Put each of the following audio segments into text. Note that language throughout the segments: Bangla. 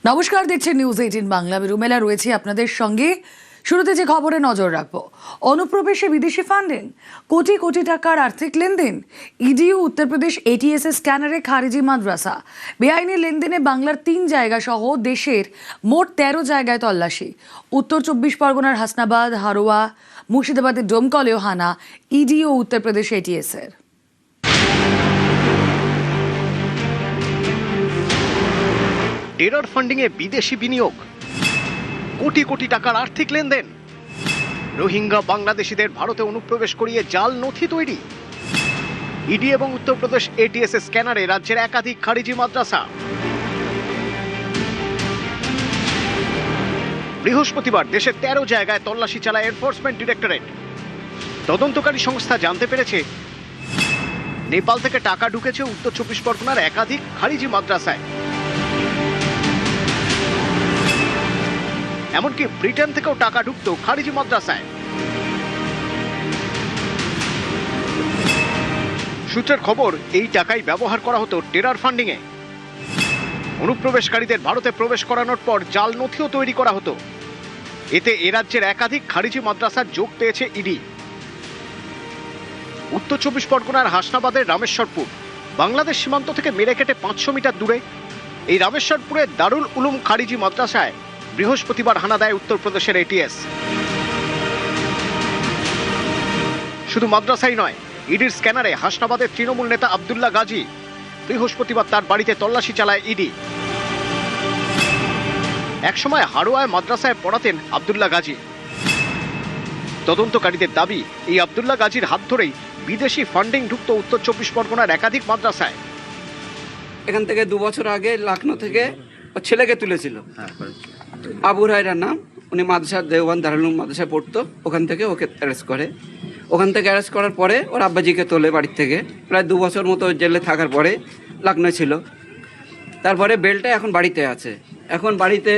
নমস্কার, দেখছেন নিউজ 18 বাংলা। আমি রুমেলা রয়েছি আপনাদের সঙ্গে। শুরুতে যে খবরে নজর রাখবো, অনুপ্রবেশে বিদেশি ফান্ডিং, কোটি কোটি টাকার আর্থিক লেনদেন, ইডিও উত্তরপ্রদেশ এটিএস এর স্ক্যানারে খারিজি মাদ্রাসা, বেআইনি লেনদেনে বাংলার 3 জায়গা সহ দেশের মোট 13 জায়গায় তল্লাশি, উত্তর 24 পরগনার হাসনাবাদ, হারোয়া, মুর্শিদাবাদের ডোমকলেও হানা ইডিও উত্তরপ্রদেশ এটিএস এর। টেরর ফান্ডিংয়ে বিদেশি বিনিয়োগ, কোটি কোটি টাকার আর্থিক লেনদেন, রোহিঙ্গা বাংলাদেশিদের ভারতে অনুপ্রবেশ করিয়ে জাল নথি তৈরি, ইডি এবং উত্তরপ্রদেশ এটিএস এর স্ক্যানারে রাজ্যের একাধিক খারিজি মাদ্রাসা। বৃহস্পতিবার দেশের 13 জায়গায় তল্লাশি চালায় এনফোর্সমেন্ট ডিরেক্টরেট। তদন্তকারী সংস্থা জানতে পেরেছে, নেপাল থেকে টাকা ঢুকেছে উত্তর 24 পরগনার একাধিক খারিজি মাদ্রাসায়। এমনকি ব্রিটেন থেকেও টাকা ঢুকত খারিজি মাদ্রাসায়। সূত্রের খবর, এই টাকাই ব্যবহার করা হতো টেরর ফান্ডিংয়ে। অনুপ্রবেশকারীদের ভারতে প্রবেশ করানোর পর জাল নথিও তৈরি করা হতো। এতে এ রাজ্যের একাধিক খারিজি মাদ্রাসার যোগ পেয়েছে ইডি। উত্তর 24 পরগনার হাসনাবাদের রামেশ্বরপুর, বাংলাদেশ সীমান্ত থেকে মেরে কেটে 500 মিটার দূরে এই রামেশ্বরপুরের দারুল উলুম খারিজি মাদ্রাসায় বৃহস্পতিবার হানা দেয় উত্তরপ্রদেশের এটিএস। শুধু মাদ্রাসাই নয়, ইডির স্ক্যানারে হাসনাবাদের তৃণমূল নেতা আব্দুল্লাহ গাজী, বৃহস্পতিবার তার বাড়িতে তল্লাশি চালায় ইডি। একসময় হারোয়ায় মাদ্রাসায় পড়াতেন আব্দুল্লাহ গাজী। তদন্তকারীদের দাবি, এই আব্দুল্লাহ গাজীর হাত ধরেই বিদেশি ফান্ডিং ঢুকত উত্তর 24 পরগনার একাধিক মাদ্রাসায়। এখান থেকে 2 বছর আগে লখনৌ থেকে ছেলেকে তুলেছিল, আবু রায়রার নাম। উনি মাদ্রাসা দেওবন্দ দারুল উলুম মাদ্রাসায় পড়তো। ওখান থেকে ওকে অ্যারেস্ট করে। ওখান থেকে অ্যারেস্ট করার পরে ওর আব্বাজিকে তোলে বাড়ির থেকে। প্রায় 2 বছর মতো জেলে থাকার পরে লখনৌ ছিল। তারপরে বেলটা এখন বাড়িতে আছে। এখন বাড়িতে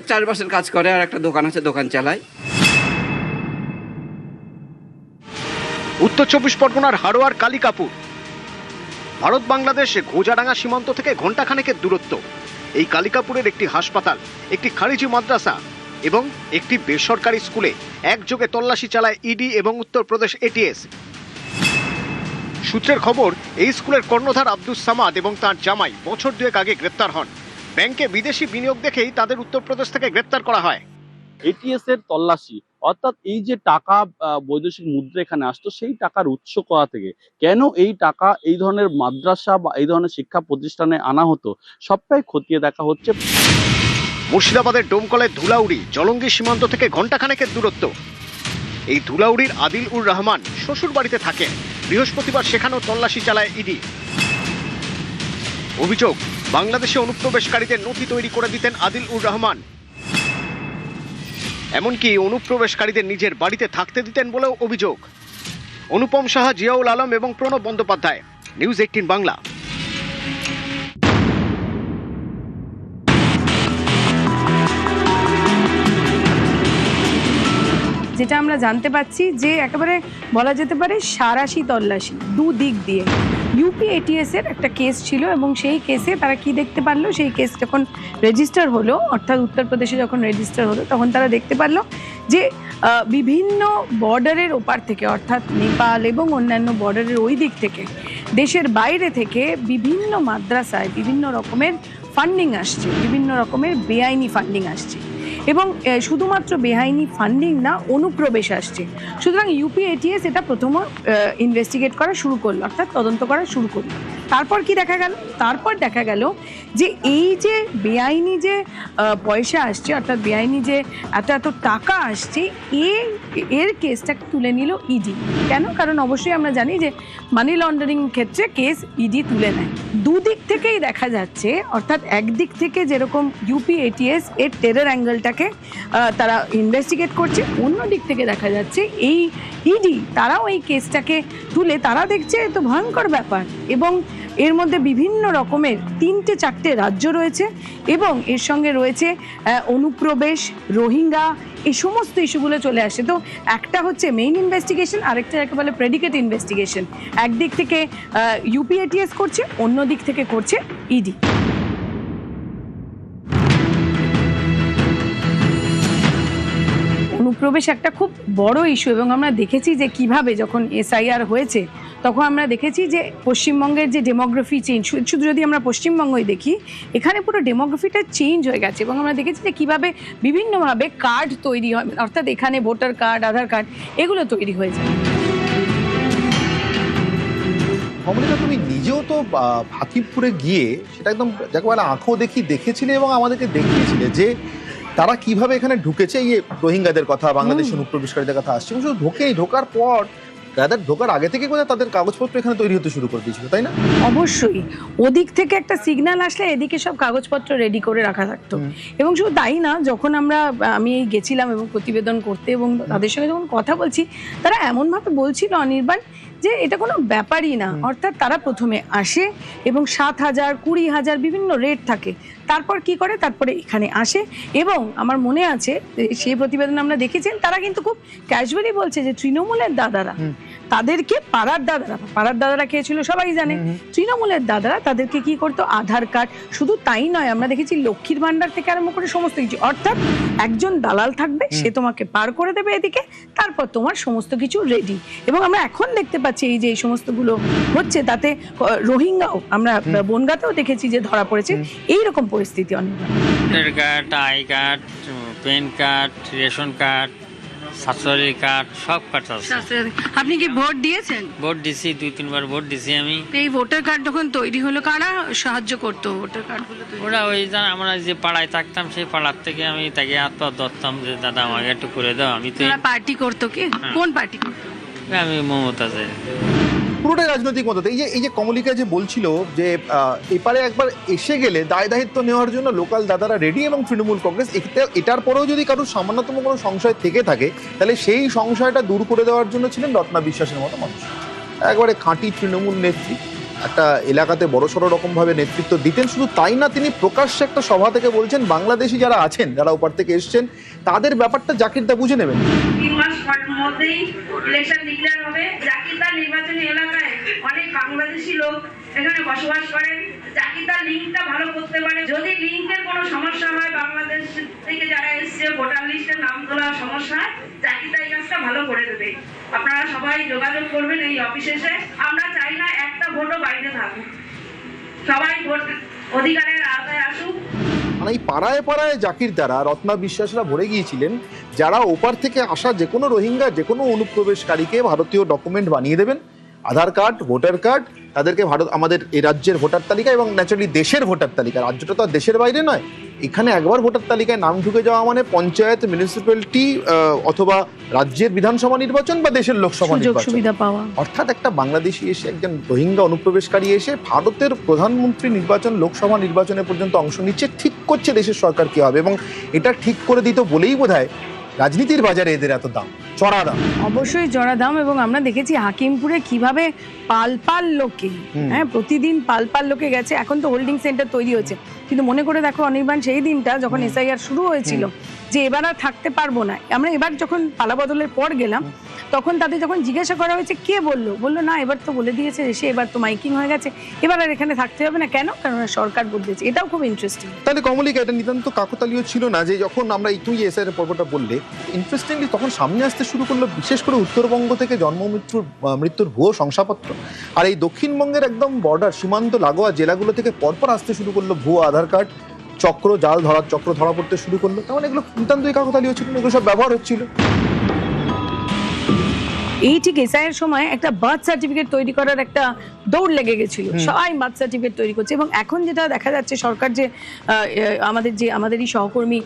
চাষবাসের কাজ করে, আর একটা দোকান আছে, দোকান চালায়। উত্তর 24 পরগনার হারোয়ার কালিকাপুর, ভারত বাংলাদেশ গোজাডাঙ্গা সীমান্ত থেকে ঘণ্টাখানেকের দূরত্ব। এই কালিকাপুরের একটি হাসপাতাল, একটি খারিজি মাদ্রাসা এবং একটি বেসরকারি স্কুলে একযোগে তল্লাশি চালায় ইডি এবং উত্তরপ্রদেশ এটিএস। সূত্রের খবর, এই স্কুলের কর্ণধার আব্দুস সামাদ এবং তার জামাই বছর 2 আগে গ্রেপ্তার হন। ব্যাংকে বিদেশি বিনিয়োগ দেখেই তাদের উত্তরপ্রদেশ থেকে গ্রেপ্তার করা হয়। এটিএস এর তল্লাশি, অর্থাৎ এই যে টাকা বৈদেশিক মুদ্রা এখানে আসতো, সেই টাকার উৎস কোথা থেকে, কেন এই টাকা এই ধরনের মাদ্রাসা বা এই ধরনের শিক্ষা প্রতিষ্ঠানে আনা হতো, সবটাই খতিয়ে দেখা হচ্ছে। মুর্শিদাবাদের ডোমকলের ধুলাউড়ি জলঙ্গি সীমান্ত থেকে ঘণ্টাখানেকের দূরত্ব। এই ধুলাউড়ির আদিল উর রহমান শ্বশুর বাড়িতে থাকেন। বৃহস্পতিবার সেখানেও তল্লাশি চালায় ইডি। অভিযোগ, বাংলাদেশে অনুপ্রবেশকারীদের নথি তৈরি করে দিতেন আদিল উর রহমান। এমনকি অনুপ্রবেশকারীদের নিজের বাড়িতে থাকতে দিতেন বলেও অভিযোগ। অনুপম সাহা, জিয়াউল আলম এবং প্রণব বন্দ্যোপাধ্যায়, নিউজ 18 বাংলা। যেটা আমরা জানতে পাচ্ছি যে একেবারে বলা যেতে পারে সারাশি তল্লাশি, 2 দিক দিয়ে। ইউপি এটিএস এর একটা কেস ছিল এবং সেই কেসে তারা কি দেখতে পারলো, সেই কেস যখন রেজিস্টার হলো, অর্থাৎ উত্তরপ্রদেশে যখন রেজিস্টার হলো, তখন তারা দেখতে পারলো যে বিভিন্ন বর্ডারের ওপার থেকে, অর্থাৎ নেপাল এবং অন্যান্য বর্ডারের ওই দিক থেকে, দেশের বাইরে থেকে বিভিন্ন মাদ্রাসায় বিভিন্ন রকমের ফান্ডিং আসছে, বিভিন্ন রকমের বেআইনি ফান্ডিং আসছে। এবং শুধুমাত্র বেআইনি ফান্ডিং না, অনুপ্রবেশ আসছে। সুতরাং ইউপি এটিএস এটা প্রথম ইনভেস্টিগেট করা শুরু করলো, অর্থাৎ তদন্ত করা শুরু করলো। তারপর কি দেখা গেল? তারপর দেখা গেল যে এই যে বেআইনি যে পয়সা আসছে, অর্থাৎ বেআইনি যে এত এত টাকা আসছে, এর কেসটাকে তুলে নিল ইডি। কেন? কারণ অবশ্যই আমরা জানি যে মানি লন্ডারিং ক্ষেত্রে কেস ইডি তুলে নেয়। 2 দিক থেকেই দেখা যাচ্ছে, অর্থাৎ একদিক থেকে যেরকম ইউপি এটিএস এর টেরর অ্যাঙ্গেলটাকে তারা ইনভেস্টিগেট করছে, অন্য দিক থেকে দেখা যাচ্ছে এই ইডি তারাও এই কেসটাকে তুলে তারা দেখছে এ তো ভয়ঙ্কর ব্যাপার। এবং এর মধ্যে বিভিন্ন রকমের 3-4টে রাজ্য রয়েছে এবং এর সঙ্গে রয়েছে অনুপ্রবেশ, রোহিঙ্গা, এই সমস্ত ইস্যুগুলো চলে আসে। তো একটা হচ্ছে মেইন ইনভেস্টিগেশন, আরেকটা যাকে বলে প্রেডিকেট ইনভেস্টিগেশন। একদিক থেকে ইউপি এটিএস করছে, অন্য দিক থেকে করছে ইডি। অনুপ্রবেশ একটা খুব বড় ইস্যু, এবং আমরা দেখেছি যে কিভাবে যখন SIR হয়েছে তখন আমরা দেখেছি যে পশ্চিমবঙ্গের যে ডেমোগ্রাফি চেঞ্জ, শুধু যদি আমরা পশ্চিমবঙ্গই দেখি, এখানে পুরো ডেমোগ্রাফিটা চেঞ্জ হয়ে গেছে। এবং আমরা দেখেছি যে কীভাবে বিভিন্নভাবে কার্ড তৈরি হয়, অর্থাৎ এখানে ভোটার কার্ড, আধার কার্ড এগুলো তৈরি হয়ে যায়। কমলিকা, তুমি নিজেও তো হাকিমপুরে গিয়ে সেটা একদম যাকে বলে আঁখো দেখেছিলে এবং আমাদেরকে দেখিয়েছিলে যে তারা কিভাবে এখানে ঢুকেছে। এই রোহিঙ্গাদের কথা, বাংলাদেশের অনুপ্রবেশকারীদের কথা আসছে, শুধু ঢোকার পর তাদের ঢোকার আগে থেকে কোথায় তাদের কাগজপত্র এখানে তৈরি হতে শুরু করে দিয়েছিল, তাই না? অবশ্যই ওদিক থেকে একটা সিগন্যাল আসলে এদিকে সব কাগজপত্র রেডি করে রাখা থাকতো। এবং শুধু তাই না, যখন আমি গেছিলাম এবং প্রতিবেদন করতে এবং তাদের সঙ্গে যখন কথা বলছি, তারা এমনভাবে বলছিল অনির্বাণ যে এটা কোনো ব্যাপারই না। অর্থাৎ তারা প্রথমে আসে এবং 7,000, 20,000 বিভিন্ন রেট থাকে, তারপর কি করে, তারপরে এখানে আসে। এবং আমার মনে আছে সেই প্রতিবেদন আমরা দেখেছেন, তারা কিন্তু খুব ক্যাজুয়ালি বলছে যে তৃণমূলের দাদারা তাদেরকে, পাড়ার দাদারা কে ছিল সবাই জানে, তৃণমূলের দাদারা তাদেরকে কি করতো, আধার কার্ড, শুধু তাই নয়, আমরা দেখেছি লক্ষ্মীর ভান্ডার থেকে আরম্ভ করে সমস্ত কিছু। অর্থাৎ একজন দালাল থাকবে, সে তোমাকে পার করে দেবে এদিকে, তারপর তোমার সমস্ত কিছু রেডি। এবং আমরা এখন দেখতে পাচ্ছি এই যে এই সমস্তগুলো হচ্ছে, তাতে রোহিঙ্গাও আমরা বনগাঁতেও দেখেছি যে ধরা পড়েছে। এইরকম পরিস্থিতি অনেক। Voter card, I card, PAN card, ration card, Swasthya Sathi card, সব কার্ড আছে। আপনি কি ভোট দিয়েছেন? ভোট দিছি, 2-3 বার ভোট দিছি আমি। এই ভোটার কার্ড যখন তৈরি হলো, কারা সাহায্য করতো ভোটার কার্ড গুলো? ওরা ওই আমরা যে পাড়ায় থাকতাম, সেই পাড়ার থেকে আমি তাকে হাত পা ধরতাম যে দাদা আমাকে একটু করে দাও। আমি তো পার্টি করতো কি? কোন পার্টি করতো? আমি মমতাজের। পুরোটাই রাজনৈতিক মত। এই যে কমলিকা যে বলছিল যে এপারে একবার এসে গেলে দায়িত্ব নেওয়ার জন্য লোকাল দাদারা রেডি এবং তৃণমূল কংগ্রেস, এটার পরেও যদি কারোর সামান্যতম কোনো সংশয় থেকে থাকে, তাহলে সেই সংশয়টা দূর করে দেওয়ার জন্য ছিলেন রত্না বিশ্বাসের মতো মানুষ, একবারে খাঁটি তৃণমূল নেত্রী, একটা এলাকাতে বড়সড় রকমভাবে নেতৃত্ব দিতেন। শুধু তাই না, তিনি প্রকাশ্যে একটা সভা থেকে বলছেন বাংলাদেশি যারা আছেন, যারা ওপার থেকে এসছেন, তাদের ব্যাপারটা জাকিরদা বুঝে নেবেন। 3 মাস মধ্যেই ইলেকশন ডিক্লেয়ার হবে। জাকিরদার নির্বাচনী এলাকায় অনেক বাংলাদেশি লোক এখানে বসবাস করেন। জাকিরদার লিঙ্কটা ভালো করতে পারে। যদি লিঙ্কের কোনো সমস্যা হয়, বাংলাদেশ থেকে যারা এসছে ভোটার লিস্টের নাম তোলার সমস্যা, জাকিরদা এই কাজটা ভালো করে দেবে। আপনারা সবাই যোগাযোগ করবেন এই অফিসে এসে। আমরা চাই না একটা ভোটও বাইরে থাকুক, সবাই ভোট অধিকারের আওতায় আসুক। মানে এই পাড়ায় পাড়ায় জাকিরদারা, রত্না বিশ্বাসরা ভরে গিয়েছিলেন, যারা ওপার থেকে আসা যে কোনো রোহিঙ্গা, যে কোনো অনুপ্রবেশকারীকে ভারতীয় ডকুমেন্ট বানিয়ে দেবেন, আধার কার্ড, ভোটার কার্ড, তাদেরকে আমাদের এই রাজ্যের ভোটার তালিকা এবং ন্যাচারালি দেশের ভোটার তালিকা, রাজ্যটা তো আর দেশের বাইরে নয়, এখানে একবার ভোটার তালিকায় নাম ঢুকে যাওয়া মানে পঞ্চায়েত, মিউনিসিপ্যালিটি অথবা রাজ্যের বিধানসভা নির্বাচন বা দেশের লোকসভা নির্বাচন। অর্থাৎ একটা বাংলাদেশি এসে, একজন রোহিঙ্গা অনুপ্রবেশকারী এসে ভারতের প্রধানমন্ত্রী নির্বাচন, লোকসভা নির্বাচনে পর্যন্ত অংশ নিচ্ছে, ঠিক করছে দেশের সরকার কি হবে। এবং এটা ঠিক করে দিত বলেই বোধহয় রাজনীতির বাজারে এদের এত দাম, চড়া দাম। অবশ্যই চড়া দাম। এবং আমরা দেখেছি হাকিমপুরে কিভাবে পাল লোকে, প্রতিদিন পাল লোকে গেছে। এখন তো হোল্ডিং সেন্টার তৈরি হয়েছে, কিন্তু মনে করে দেখো অনির্বাণ, সেই দিনটা যখন SIR শুরু হয়েছিল, যে এবার আর থাকতে পারবো না, আমরা এবার যখন পালা বদলের পর গেলাম, তখন তাদের যখন জিজ্ঞাসা করা হয়েছে কে বললো না, এবার তো বলে দিয়েছে সে, এবার তো মাইকিং হয়ে গেছে, এবার আর এখানে থাকতে হবে না। কেন? কারণ সরকার বদলেছে। এটাও খুব ইন্টারেস্টিং। তাহলে কমলিকা, এটা নিতান্ত কাকতালীয় ছিল না যে যখন আমরা তুমি SIR এর পর্বটা বললে, ইন্টারেস্টিংলি তখন সামনে আসতে শুরু করলো বিশেষ করে উত্তরবঙ্গ থেকে জন্ম মৃত্যুর ভুয়ো শংসাপত্র, আর এই দক্ষিণবঙ্গের একদম বর্ডার সীমান্ত লাগোয়া জেলাগুলো থেকে পরপর আসতে শুরু করলো ভুয়ো আধার কার্ড চক্র, চক্র ধরা পড়তে শুরু করলো। তাহলে এগুলো নিতান্তই কাকতালীয় ছিল, এগুলো সব ব্যবহার হচ্ছিল। এই ঠিক SIR সময় একটা বার্থ সার্টিফিকেট তৈরি করার একটা দৌড় লেগে গেছিল, সবাই বার্থ সার্টিফিকেট তৈরি করছে। এবং এখন যেটা দেখা যাচ্ছে, সরকার যে আমাদেরই সহকর্মী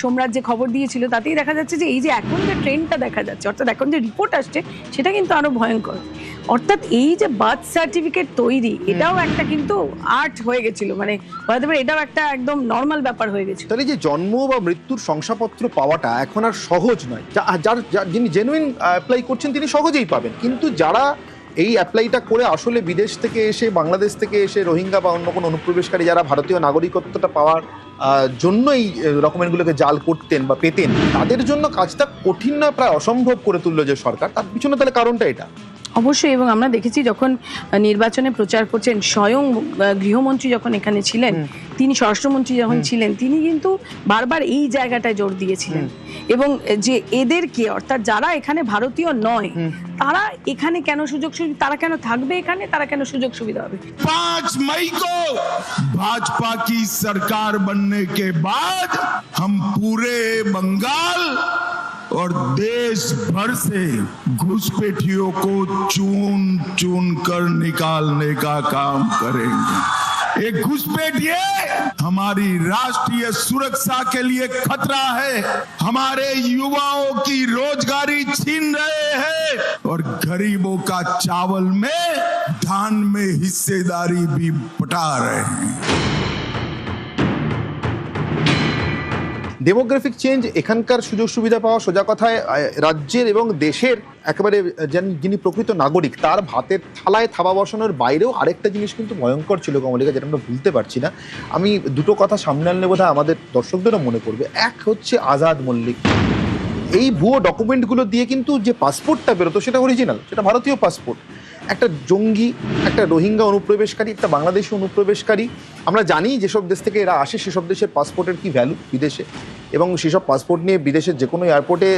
সোমরাজ যে খবর দিয়েছিল, তাতেই দেখা যাচ্ছে যে এই যে এখন যে ট্রেন্ডটা দেখা যাচ্ছে, অর্থাৎ এখন যে রিপোর্ট আসছে, সেটা কিন্তু আরো ভয়ঙ্কর। অর্থাৎ এই যে বার্থ সার্টিফিকেট তৈরি, এটাও একটা কিন্তু আর্ট হয়ে গেছিল, মানে বলতে পারে এটাও একটা একদম নর্মাল ব্যাপার হয়ে গেছে। তাহলে যে জন্ম বা মৃত্যুর শংসাপত্র পাওয়াটা এখন আর সহজ নয়। যিনি জেনুইন অ্যাপ্লাই করছেন তিনি সহজেই পাবেন, কিন্তু যারা এই অ্যাপ্লাইটা করে আসলে বিদেশ থেকে এসে, বাংলাদেশ থেকে এসে, রোহিঙ্গা বা অন্য কোনো অনুপ্রবেশকারী যারা ভারতীয় নাগরিকত্বটা পাওয়ার জন্য এই ডকুমেন্টগুলোকে জাল করতেন বা পেতেন, তাদের জন্য কাজটা কঠিন নয়, প্রায় অসম্ভব করে তুললো যে সরকার। তার পিছনে তাহলে কারণটা এটা অবশ্যই। এবং আমরা দেখেছি যখন নির্বাচনে প্রচার করছেন, স্বয়ং গৃহমন্ত্রী যখন এখানে ছিলেন, তিনি স্বরাষ্ট্রমন্ত্রী যখন ছিলেন তিনি কিন্তু বারবার এই জায়গাটায় জোর দিয়েছিলেন এবং যে এদেরকে অর্থাৎ যারা এখানে ভারতীয় নয় তারা এখানে কেন সুযোগ সুবিধা, তারা কেন থাকবে এখানে, তারা কেন সুযোগ সুবিধা হবে। 5 मई को भाजपा की सरकार बनने के बाद हम पूरे बंगाल और देश भर से घुसपैठियों को चुन चुन कर निकालने का काम करेंगे। एक घुसपैठिए हमारी राष्ट्रीय सुरक्षा के लिए खतरा है, हमारे युवाओं की रोजगारी छीन रहे हैं और गरीबों का चावल में धान में हिस्सेदारी भी बटा रहे हैं। ডেমোগ্রাফিক চেঞ্জ, এখানকার সুযোগ সুবিধা পাওয়া, সোজা কথায় রাজ্যের এবং দেশের একেবারে যিনি প্রকৃত নাগরিক তার ভাতের থালায় থাবা বসানোর বাইরেও আরেকটা জিনিস কিন্তু ভয়ঙ্কর ছিল কমলিকা, যেটা আমরা ভুলতে পারছি না। আমি দুটো কথা সামনে আনলে বোধহয় আমাদের দর্শকদেরও মনে পড়বে। এক হচ্ছে আজাদ মল্লিক, এই ভুয়ো ডকুমেন্টগুলো দিয়ে কিন্তু যে পাসপোর্টটা বেরোতো সেটা অরিজিনাল, সেটা ভারতীয় পাসপোর্ট। একটা জঙ্গি, একটা রোহিঙ্গা অনুপ্রবেশকারী, একটা বাংলাদেশি অনুপ্রবেশকারী, আমরা জানি যেসব দেশ থেকে এরা আসে সেসব দেশের পাসপোর্টের কি ভ্যালু বিদেশে, এবং সেসব পাসপোর্ট নিয়ে বিদেশের যে কোনো এয়ারপোর্টে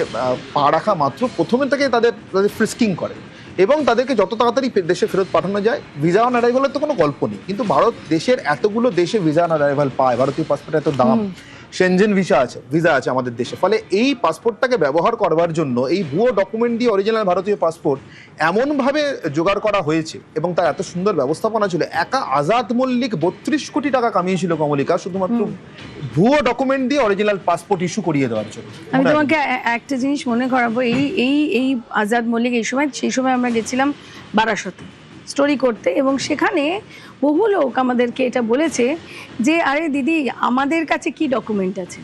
পা রাখা মাত্র প্রথমে থেকে তাদের ফ্রিস্কিং করে এবং তাদেরকে যত তাড়াতাড়ি দেশে ফেরত পাঠানো যায়। ভিসা অন অ্যারাইভালের তো কোনো গল্প নেই, কিন্তু ভারত দেশের এতগুলো দেশে ভিসা অন অ্যারাইভাল পায়, ভারতীয় পাসপোর্ট এত দাম, সেনজেন ভিসা আছে আমাদের দেশে। ফলে এই পাসপোর্টটাকে ব্যবহার করবার জন্য এই ভুয়ো ডকুমেন্ট দিয়ে অরিজিনাল ভারতীয় পাসপোর্ট এমনভাবে জোগাড় করা হয়েছে এবং তার এত সুন্দর ব্যবস্থাপনা ছিল। একা আজাদ মল্লিক 32 কোটি টাকা কামিয়েছিল কমলিকা শুধুমাত্র ভুয়ো ডকুমেন্ট দিয়ে অরিজিনাল পাসপোর্ট ইস্যু করিয়ে দেওয়ার জন্য। আমি তোমাকে একটা জিনিস মনে করাবো, এই আজাদ মল্লিক সেই সময় আমরা গেছিলাম বারাসতে স্টোরি করতে এবং সেখানে বহু লোক আমাদেরকে এটা বলেছে যে আরে দিদি আমাদের কাছে কি ডকুমেন্ট আছে,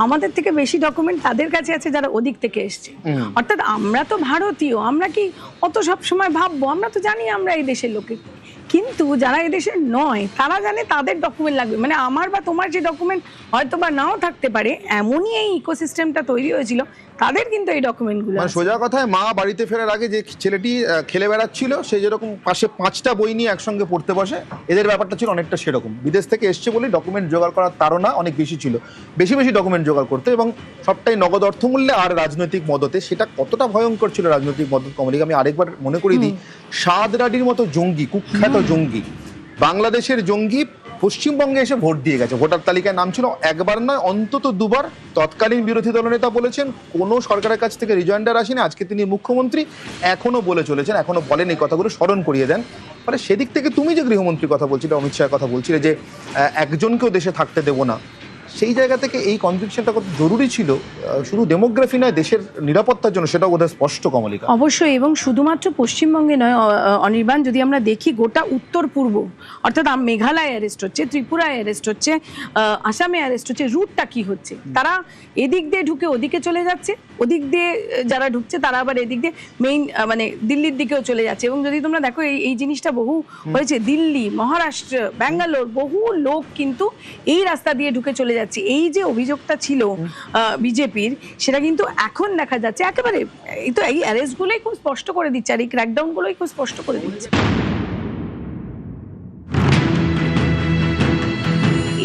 আমাদের থেকে বেশি ডকুমেন্ট তাদের কাছে আছে যারা ওদিক থেকে এসছে। অর্থাৎ আমরা তো ভারতীয়, আমরা কি অত সব সময় ভাববো, আমরা তো জানি আমরা এই দেশের লোকে, কিন্তু যারা এদেশের নয় তারা জানে তাদের ডকুমেন্ট লাগবে। মানে আমার বা তোমার যে ডকুমেন্ট হয়তো বা নাও থাকতে পারে, এমনই এই ইকোসিস্টেমটা তৈরি হয়েছিল, তাদের কিন্তু এই ডকুমেন্টগুলো আছে। সোজা কথায় মা বাড়িতে ফেরার আগে যে ছেলেটি খেলে বেড়াচ্ছিল সে যেরকম পাশে 5টা বই নিয়ে একসঙ্গে পড়তে বসে, এদের ব্যাপারটা ছিল অনেকটা সেরকম। বিদেশ থেকে এসছে বলে ডকুমেন্ট জোগাড় করার তাড়না অনেক বেশি ছিল, বেশি বেশি ডকুমেন্ট জোগাড় করতে এবং সবটাই নগদ অর্থমূল্যে আর রাজনৈতিক মদতে। সেটা কতটা ভয়ঙ্কর ছিল রাজনৈতিক মদত কমলিকা, আমি আরেকবার মনে করিয়ে দিই, সাদ রাডির মতো জঙ্গি, কুখ্যাত জঙ্গি, বাংলাদেশের জঙ্গি পশ্চিমবঙ্গে এসে ভোট দিয়ে গেছে। ভোটার তালিকায় নাম ছিল একবার নয় অন্তত 2বার। তৎকালীন বিরোধী দলনেতা বলেছেন কোনো সরকারের কাছ থেকে রিজয়েন্ডার আসেনি, আজকে তিনি মুখ্যমন্ত্রী, এখনো বলে চলেছেন, এখনো বলেন, এই কথাগুলো স্মরণ করিয়ে দেন। মানে সেদিক থেকে তুমি যে গৃহমন্ত্রীর কথা বলছিলে, অমিত শাহের কথা বলছিলে যে একজনকেও দেশে থাকতে দেবো না, সেই জায়গা থেকে এই কনভিকশনটা কত জরুরি ছিল শুধু ডেমোগ্রাফি নয় দেশের নিরাপত্তার জন্য, সেটাও বোধহয় স্পষ্ট কমলিকা। অবশ্যই, এবং শুধুমাত্র পশ্চিমবঙ্গে নয় অনির্বাণ, যদি আমরা দেখি গোটা উত্তর পূর্ব, অর্থাৎ মেঘালয় অ্যারেস্ট হচ্ছে, ত্রিপুরায় অ্যারেস্ট হচ্ছে, আসামে অ্যারেস্ট হচ্ছে, রুটটা কি হচ্ছে, তারা এদিক দিয়ে ঢুকে ওদিকে চলে যাচ্ছে, ওদিক দিয়ে যারা ঢুকছে তারা আবার এদিক দিয়ে মেইন মানে দিল্লির দিকেও চলে যাচ্ছে। এবং যদি তোমরা দেখো এই জিনিসটা বহু হয়েছে, দিল্লি, মহারাষ্ট্র, ব্যাঙ্গালোর, বহু লোক কিন্তু এই রাস্তা দিয়ে ঢুকে চলে যাচ্ছে। এই যে অভিযোগটা ছিল বিজেপির, সেটা কিন্তু এখন দেখা যাচ্ছে একেবারে, এই তো এই অ্যারেস্টগুলোই খুব স্পষ্ট করে দিচ্ছে আর এই ক্র্যাকডাউনগুলোই খুব স্পষ্ট করে দিচ্ছে।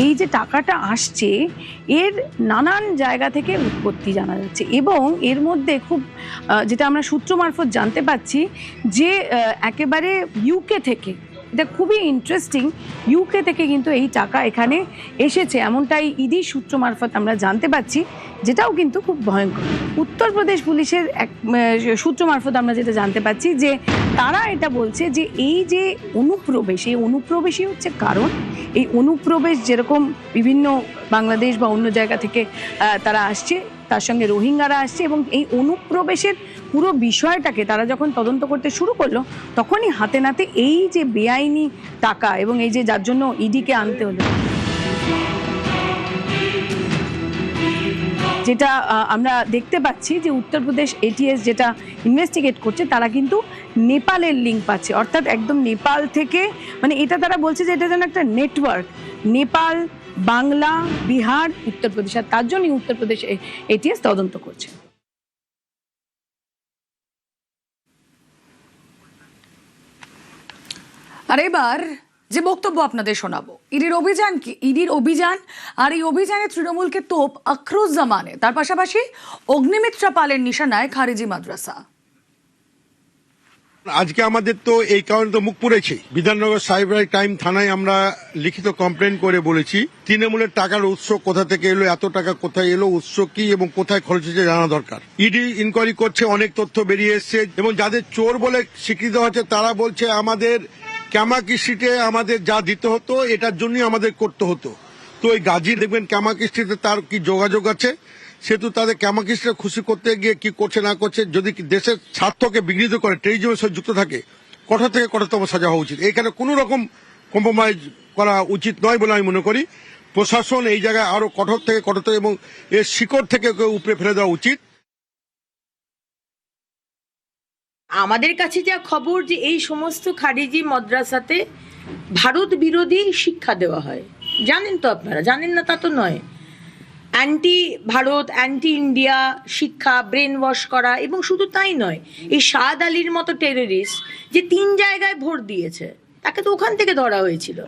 এই যে টাকাটা আসছে এর নানান জায়গা থেকে উৎপত্তি জানা যাচ্ছে এবং এর মধ্যে খুব যেটা আমরা সূত্র মারফত জানতে পাচ্ছি যে একেবারে ইউকে থেকে, এটা খুবই ইন্টারেস্টিং, ইউকে থেকে কিন্তু এই টাকা এখানে এসেছে এমনটাই ইডি সূত্র মারফত আমরা জানতে পাচ্ছি, যেটাও কিন্তু খুব ভয়ঙ্কর। উত্তরপ্রদেশ পুলিশের এক সূত্র মারফত আমরা যেটা জানতে পাচ্ছি যে তারা এটা বলছে যে এই যে অনুপ্রবেশ, এই অনুপ্রবেশই হচ্ছে কারণ। এই অনুপ্রবেশ যেরকম বিভিন্ন বাংলাদেশ বা অন্য জায়গা থেকে তারা আসছে, তার সঙ্গে রোহিঙ্গারা আসছে এবং এই অনুপ্রবেশের পুরো বিষয়টাকে তারা যখন তদন্ত করতে শুরু করলো তখনই হাতে নাতে এই যে বেআইনি টাকা এবং এই যে যার জন্য ইডিকে আনতে হলো, যেটা আমরা দেখতে পাচ্ছি যে উত্তরপ্রদেশ এটিএস যেটা ইনভেস্টিগেট করছে তারা কিন্তু নেপালের লিঙ্ক পাচ্ছে, অর্থাৎ একদম নেপাল থেকে, মানে এটা তারা বলছে যে এটা যেন একটা নেটওয়ার্ক, নেপাল, বাংলা, বিহার, উত্তরপ্রদেশ, আর তার জন্যই উত্তরপ্রদেশ এটিএস তদন্ত করছে। আর এবার যে বক্তব্য আপনাদের শোনাবো। ইডির অভিযান কি? ইডির অভিযান, আর এই অভিযানে তৃণমূলকে তোপ আক্রুজ্জামানে, তার পাশাপাশি অগ্নিমিত্রা পালের নিশানায় খারিজি মাদ্রাসা। আজকে আমাদের তো এই কারণে তো মুখ পুড়েছে। বিধাননগর সাইবার ক্রাইম থানায় আমরা লিখিত কমপ্লেন করে বলেছি তৃণমূলের টাকার উৎস কোথা থেকে এলো, এত টাকা কোথায় এলো, উৎস কি এবং কোথায় খরচ হচ্ছে জানা দরকার। ইডি ইনকোয়ারি করছে, অনেক তথ্য বেরিয়ে এসছে এবং যাদের চোর বলে স্বীকৃত হচ্ছে তারা বলছে আমাদের ক্যামাকি স্ট্রিটে আমাদের যা দিতে হতো এটার জন্যই আমাদের করতে হতো। তো ওই গাজী দেখবেন ক্যামাকি স্ট্রিটে তার কি যোগাযোগ আছে, সেহেতু তাদের ক্যামাকিস্টরা খুশি করতে গিয়ে কি করছে না করছে, যদি দেশের স্বার্থকে বিঘ্নিত করে, টেরিজমের সাথে যুক্ত থাকে, কঠোর থেকে কঠোরতম সাজা হওয়া উচিত। এখানে কোনো রকম কম্প্রোমাইজ করা উচিত নয় বলে আমি মনে করি। প্রশাসন এই জায়গায় আরো কঠোর থেকে কঠোর এবং এর শিকড় থেকে উপরে ফেলে দেওয়া উচিত। আমাদের কাছে যা খবর যে এই সমস্ত খারিজি মাদ্রাসাতে ভারত বিরোধী শিক্ষা দেওয়া হয়। জানেন তো আপনারা, জানেন না তা তো নয়। অ্যান্টি ভারত, অ্যান্টি ইন্ডিয়া শিক্ষা, ব্রেন ওয়াশ করা, এবং শুধু তাই নয়, এই শাহাদ আলীর মতো টেররিস্ট যে 3 জায়গায় ভোট দিয়েছে তাকে তো ওখান থেকে ধরা হয়েছিল।